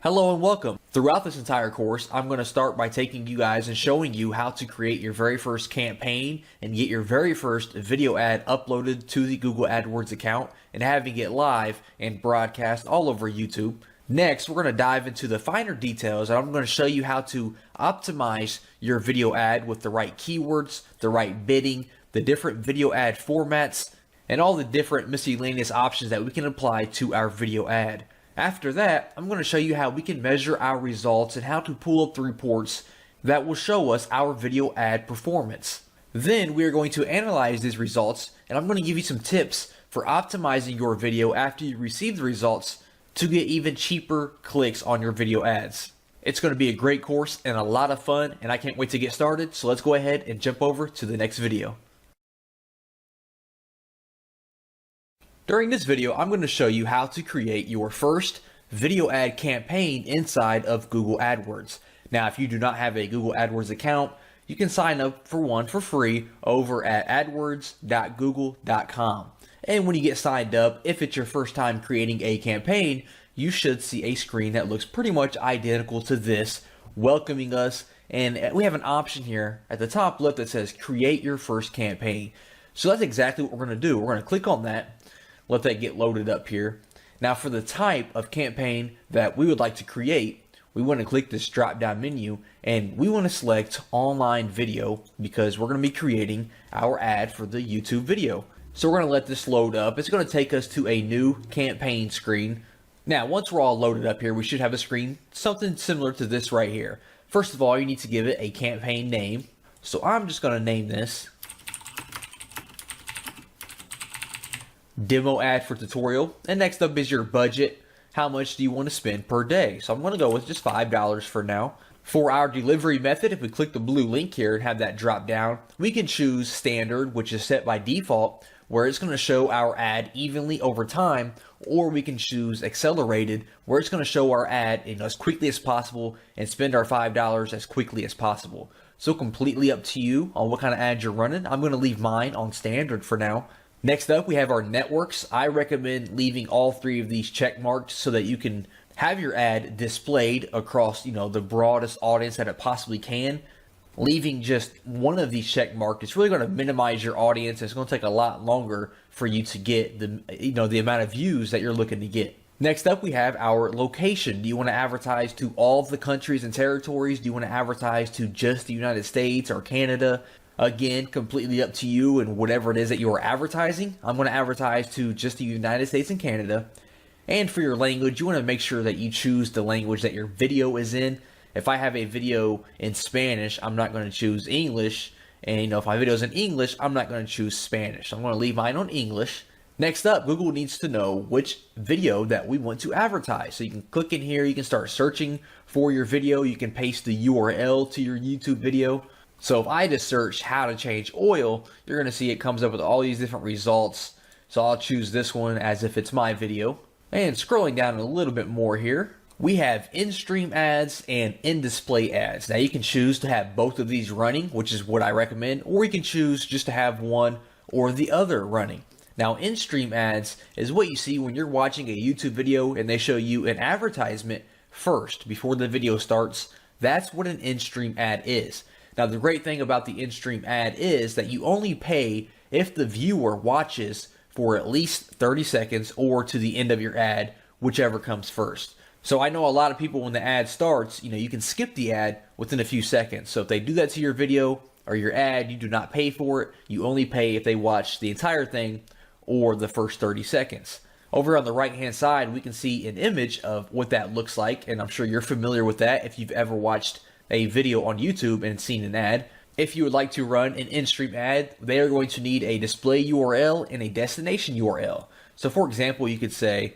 Hello and welcome. Throughout this entire course, I'm going to start by taking you guys and showing you how to create your very first campaign and get your very first video ad uploaded to the Google AdWords account and having it live and broadcast all over YouTube. Next, we're going to dive into the finer details, and I'm going to show you how to optimize your video ad with the right keywords, the right bidding, the different video ad formats, and all the different miscellaneous options that we can apply to our video ad. After that, I'm going to show you how we can measure our results and how to pull up the reports that will show us our video ad performance. Then we are going to analyze these results, and I'm going to give you some tips for optimizing your video after you receive the results to get even cheaper clicks on your video ads. It's going to be a great course and a lot of fun, and I can't wait to get started. So let's go ahead and jump over to the next video. During this video, I'm going to show you how to create your first video ad campaign inside of Google AdWords. Now, if you do not have a Google AdWords account, you can sign up for one for free over at adwords.google.com. And when you get signed up, if it's your first time creating a campaign, you should see a screen that looks pretty much identical to this, welcoming us. And we have an option here at the top left that says create your first campaign. So that's exactly what we're going to do. We're going to click on that. Let that get loaded up here. Now for the type of campaign that we would like to create, we want to click this drop down menu and we want to select online video because we're going to be creating our ad for the YouTube video. So we're going to let this load up. It's going to take us to a new campaign screen. Now once we're all loaded up here, we should have a screen something similar to this right here. First of all, you need to give it a campaign name. So I'm just going to name this Demo Ad for Tutorial. And next up is your budget. How much do you want to spend per day? So I'm going to go with just $5 for now. For our delivery method, if we click the blue link here and have that drop down, we can choose standard, which is set by default, where it's going to show our ad evenly over time, or we can choose accelerated, where it's going to show our ad as quickly as possible and spend our $5 as quickly as possible. So completely up to you on what kind of ad you're running. I'm going to leave mine on standard for now. Next up, we have our networks. I recommend leaving all three of these check marked so that you can have your ad displayed across, the broadest audience that it possibly can. Leaving just one of these check marked, it's really going to minimize your audience. It's going to take a lot longer for you to get the amount of views that you're looking to get. Next up, we have our location. Do you want to advertise to all of the countries and territories? Do you want to advertise to just the United States or Canada? Again, completely up to you and whatever it is that you are advertising. I'm going to advertise to just the United States and Canada. And for your language, you want to make sure that you choose the language that your video is in. If I have a video in Spanish, I'm not going to choose English. And if my video is in English, I'm not going to choose Spanish. I'm going to leave mine on English. Next up, Google needs to know which video that we want to advertise. So you can click in here, you can start searching for your video. You can paste the URL to your YouTube video. So if I just search how to change oil, you're going to see it comes up with all these different results. So I'll choose this one as if it's my video. And scrolling down a little bit more here, we have in-stream ads and in-display ads. Now you can choose to have both of these running, which is what I recommend, or you can choose just to have one or the other running. Now in-stream ads is what you see when you're watching a YouTube video and they show you an advertisement first before the video starts. That's what an in-stream ad is. Now, the great thing about the in-stream ad is that you only pay if the viewer watches for at least 30 seconds or to the end of your ad, whichever comes first. So I know a lot of people when the ad starts, you can skip the ad within a few seconds. So if they do that to your video or your ad, you do not pay for it. You only pay if they watch the entire thing or the first 30 seconds. Over on the right-hand side, we can see an image of what that looks like. And I'm sure you're familiar with that if you've ever watched a video on YouTube and seen an ad. If you would like to run an in-stream ad, they are going to need a display URL and a destination URL. So for example, you could say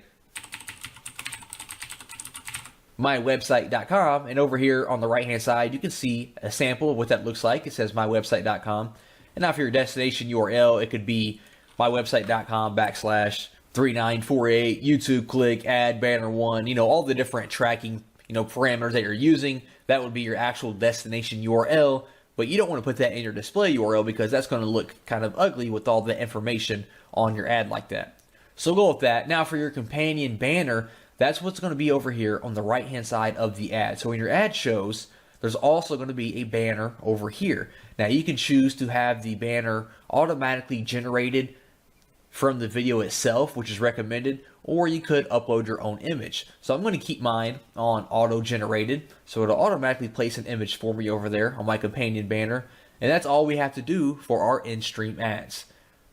mywebsite.com, and over here on the right hand side you can see a sample of what that looks like. It says mywebsite.com, and now for your destination URL, it could be mywebsite.com/3948 YouTube click ad banner 1, all the different tracking parameters that you're using. That would be your actual destination URL, but you don't want to put that in your display URL because that's going to look kind of ugly with all the information on your ad like that. So go with that. Now for your companion banner, that's what's going to be over here on the right hand side of the ad. So when your ad shows, there's also going to be a banner over here. Now you can choose to have the banner automatically generated from the video itself, which is recommended, or you could upload your own image. So I'm going to keep mine on auto generated, so it'll automatically place an image for me over there on my companion banner, and that's all we have to do for our in-stream ads.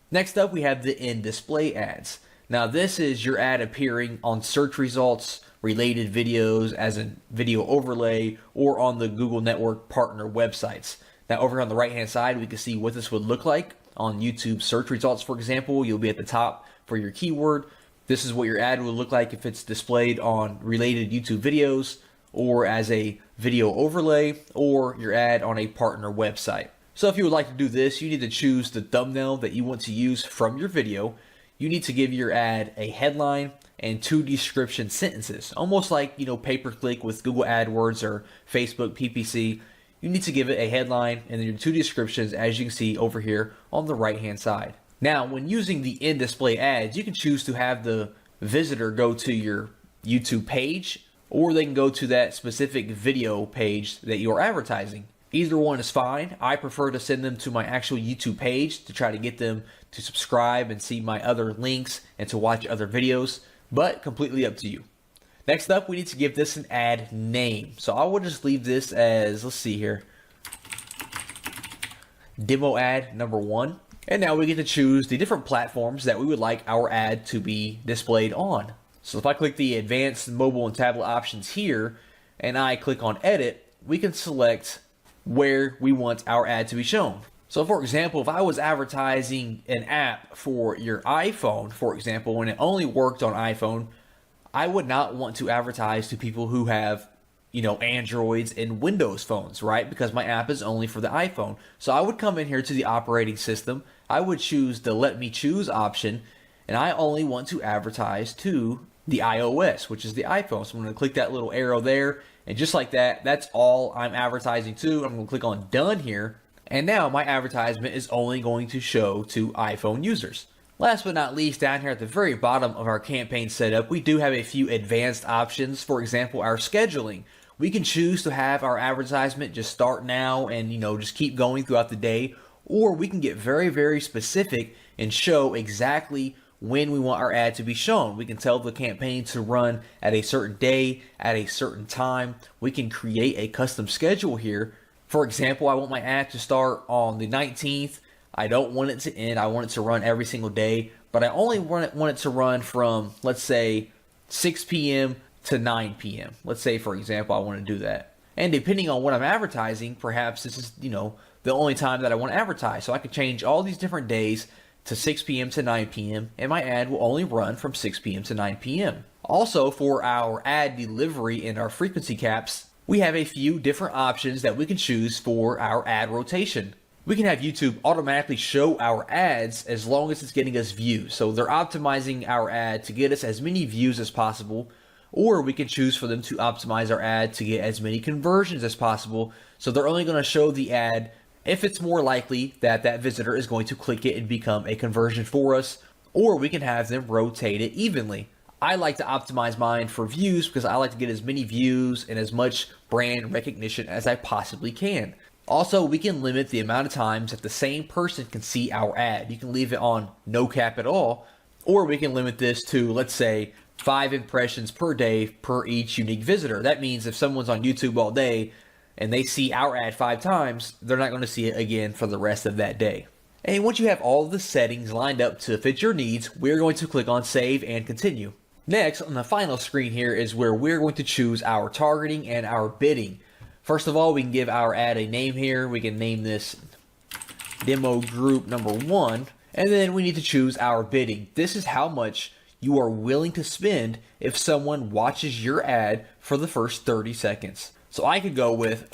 Next up, we have the in-display ads. Now this is your ad appearing on search results, related videos as a video overlay, or on the Google Network partner websites. Now over here on the right hand side, we can see what this would look like on YouTube search results. For example, you'll be at the top for your keyword. This is what your ad would look like if it's displayed on related YouTube videos, or as a video overlay, or your ad on a partner website. So if you would like to do this, you need to choose the thumbnail that you want to use from your video. You need to give your ad a headline and 2 description sentences, almost like, you know, pay-per-click with Google AdWords or Facebook PPC. You need to give it a headline and then your 2 descriptions, as you can see over here on the right hand side. Now, when using the in-display ads, you can choose to have the visitor go to your YouTube page, or they can go to that specific video page that you're advertising. Either one is fine. I prefer to send them to my actual YouTube page to try to get them to subscribe and see my other links and to watch other videos, but completely up to you. Next up, we need to give this an ad name. So I will just leave this as, let's see here, demo ad number 1. And now we get to choose the different platforms that we would like our ad to be displayed on. So if I click the advanced mobile and tablet options here, and I click on edit, we can select where we want our ad to be shown. So for example, if I was advertising an app for your iPhone, for example, and it only worked on iPhone, I would not want to advertise to people who have, you know, Androids and Windows phones, right? Because my app is only for the iPhone. So I would come in here to the operating system. I would choose the let me choose option, and I only want to advertise to the iOS, which is the iPhone. So I'm going to click that little arrow there, and just like that, that's all I'm advertising to. I'm going to click on done here, and now my advertisement is only going to show to iPhone users. Last but not least, down here at the very bottom of our campaign setup, we do have a few advanced options. For example, our scheduling. We can choose to have our advertisement just start now and, you know, just keep going throughout the day, or we can get very, very specific and show exactly when we want our ad to be shown. We can tell the campaign to run at a certain day, at a certain time. We can create a custom schedule here. For example, I want my ad to start on the 19th. I don't want it to end. I want it to run every single day, but I only want it to run from, let's say, 6 p.m. to 9 p.m. Let's say, for example, I want to do that. And depending on what I'm advertising, perhaps this is, you know, the only time that I want to advertise. So I could change all these different days to 6 p.m. to 9 p.m. and my ad will only run from 6 p.m. to 9 p.m. Also, for our ad delivery and our frequency caps, we have a few different options that we can choose for our ad rotation. We can have YouTube automatically show our ads as long as it's getting us views. So they're optimizing our ad to get us as many views as possible, or we can choose for them to optimize our ad to get as many conversions as possible. So they're only going to show the ad if it's more likely that that visitor is going to click it and become a conversion for us, or we can have them rotate it evenly. I like to optimize mine for views because I like to get as many views and as much brand recognition as I possibly can. Also, we can limit the amount of times that the same person can see our ad. You can leave it on no cap at all, or we can limit this to, let's say, 5 impressions per day per each unique visitor. That means if someone's on YouTube all day and they see our ad 5 times, they're not going to see it again for the rest of that day. And once you have all of the settings lined up to fit your needs, we're going to click on Save and Continue. Next, on the final screen here is where we're going to choose our targeting and our bidding. First of all, we can give our ad a name here. We can name this Demo Group Number 1. And then we need to choose our bidding. This is how much you are willing to spend if someone watches your ad for the first 30 seconds. So I could go with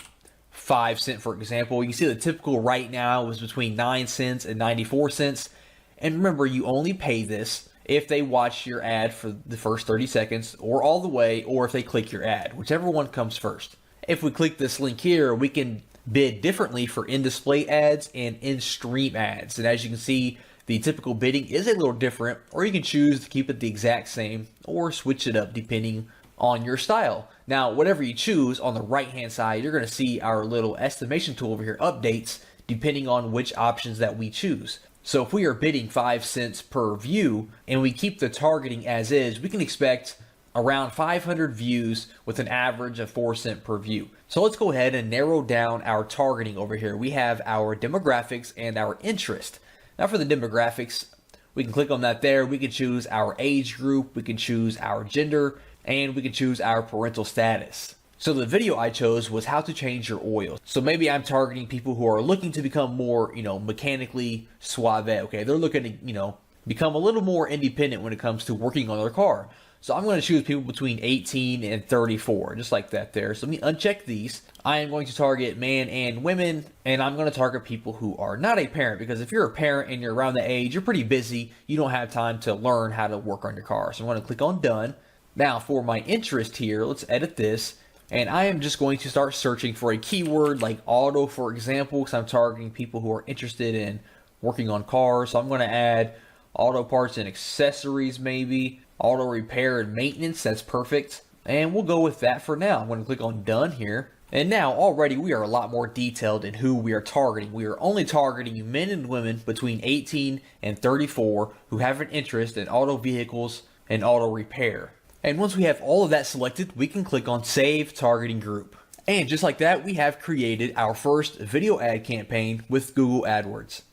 5 cents, for example. You can see the typical right now is between 9 cents and 94 cents. And remember, you only pay this if they watch your ad for the first 30 seconds or all the way, or if they click your ad, whichever one comes first. If we click this link here, we can bid differently for in-display ads and in-stream ads. And as you can see The typical bidding is a little different, or you can choose to keep it the exact same or switch it up depending on your style. Now, whatever you choose, on the right hand side, you're going to see our little estimation tool over here updates depending on which options that we choose. So if we are bidding 5 cents per view and we keep the targeting as is, we can expect around 500 views with an average of 4 cents per view. So let's go ahead and narrow down our targeting over here. We have our demographics and our interest. Now for the demographics, we can click on that there. We can choose our age group, we can choose our gender, and we can choose our parental status. So the video I chose was how to change your oil. So maybe I'm targeting people who are looking to become more, mechanically suave. Okay, they're looking to, become a little more independent when it comes to working on their car. So I'm going to choose people between 18 and 34, just like that there. So let me uncheck these. I am going to target men and women, and I'm going to target people who are not a parent, because if you're a parent and you're around the age, you're pretty busy. You don't have time to learn how to work on your car. So I'm going to click on done. Now for my interest here, let's edit this. And I am just going to start searching for a keyword like auto, for example, because I'm targeting people who are interested in working on cars. So I'm going to add auto parts and accessories, maybe auto repair and maintenance. That's perfect. And we'll go with that for now. I'm going to click on done here. And now already we are a lot more detailed in who we are targeting. We are only targeting men and women between 18 and 34 who have an interest in auto vehicles and auto repair. And once we have all of that selected, we can click on Save Targeting Group. And just like that, we have created our first video ad campaign with Google AdWords.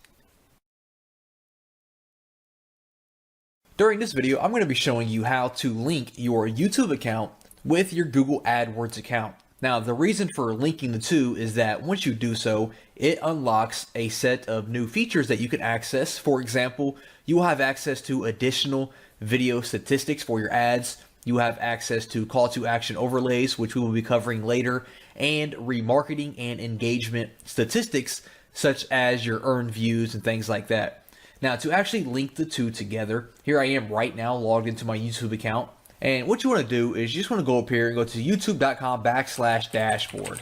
During this video, I'm going to be showing you how to link your YouTube account with your Google AdWords account. Now, the reason for linking the two is that once you do so, it unlocks a set of new features that you can access. For example, you will have access to additional video statistics for your ads. You have access to call to action overlays, which we will be covering later, and remarketing and engagement statistics, such as your earned views and things like that. Now, to actually link the two together, here I am right now logged into my YouTube account. And what you want to do is you just want to go up here and go to youtube.com/dashboard.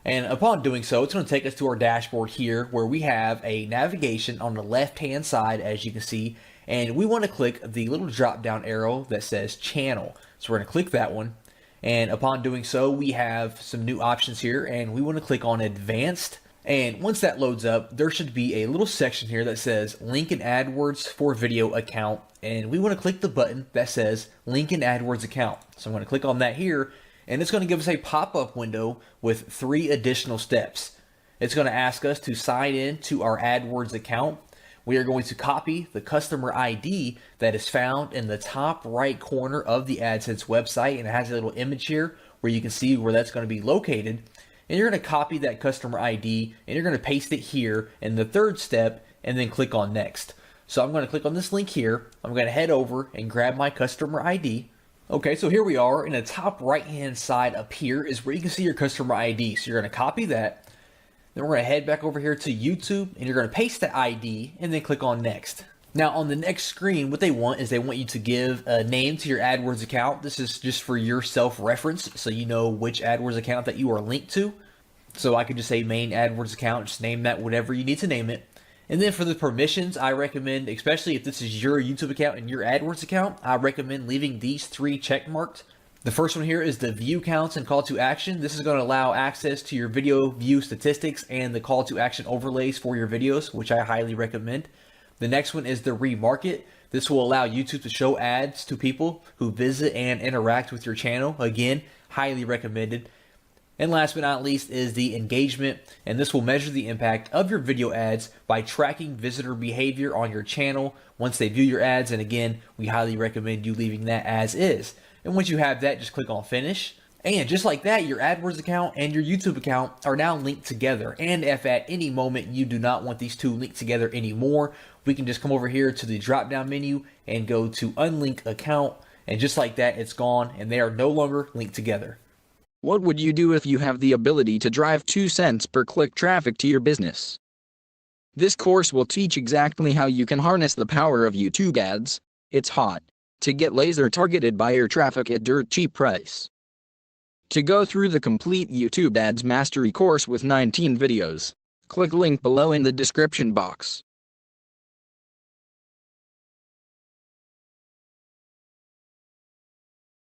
And upon doing so, it's going to take us to our dashboard here, where we have a navigation on the left-hand side, as you can see. And we want to click the little drop down arrow that says channel. So we're going to click that one. And upon doing so, we have some new options here, and we want to click on advanced. And once that loads up, there should be a little section here that says link an AdWords for video account. And we want to click the button that says link an AdWords account. So I'm going to click on that here, and it's going to give us a pop-up window with 3 additional steps. It's going to ask us to sign in to our AdWords account. We are going to copy the customer ID that is found in the top right corner of the AdSense website, and it has a little image here where you can see where that's going to be located. And you're going to copy that customer ID and you're going to paste it here in the 3rd step, and then click on next. So I'm going to click on this link here. I'm going to head over and grab my customer ID. Okay, so here we are. In the top right hand side up here is where you can see your customer ID. So you're going to copy that. Then we're going to head back over here to YouTube, and you're going to paste the ID and then click on next. Now on the next screen, what they want is they want you to give a name to your AdWords account. This is just for your self-reference, so you know which AdWords account that you are linked to. So I could just say main AdWords account, just name that whatever you need to name it. And then for the permissions, I recommend, especially if this is your YouTube account and your AdWords account, I recommend leaving these 3 check marked. The first one here is the view counts and call to action. This is going to allow access to your video view statistics and the call to action overlays for your videos, which I highly recommend. The next one is the remarket. This will allow YouTube to show ads to people who visit and interact with your channel. Again, highly recommended. And last but not least is the engagement, and this will measure the impact of your video ads by tracking visitor behavior on your channel once they view your ads. And again, we highly recommend you leaving that as is. And once you have that, just click on finish. And just like that, your AdWords account and your YouTube account are now linked together. And if at any moment you do not want these two linked together anymore, we can just come over here to the drop down menu and go to unlink account. And just like that, it's gone and they are no longer linked together. What would you do if you have the ability to drive 2 cents per click traffic to your business? This course will teach exactly how you can harness the power of YouTube ads. It's hot to get laser targeted buyer traffic at dirt cheap price. To go through the complete YouTube ads mastery course with 19 videos, click link below in the description box.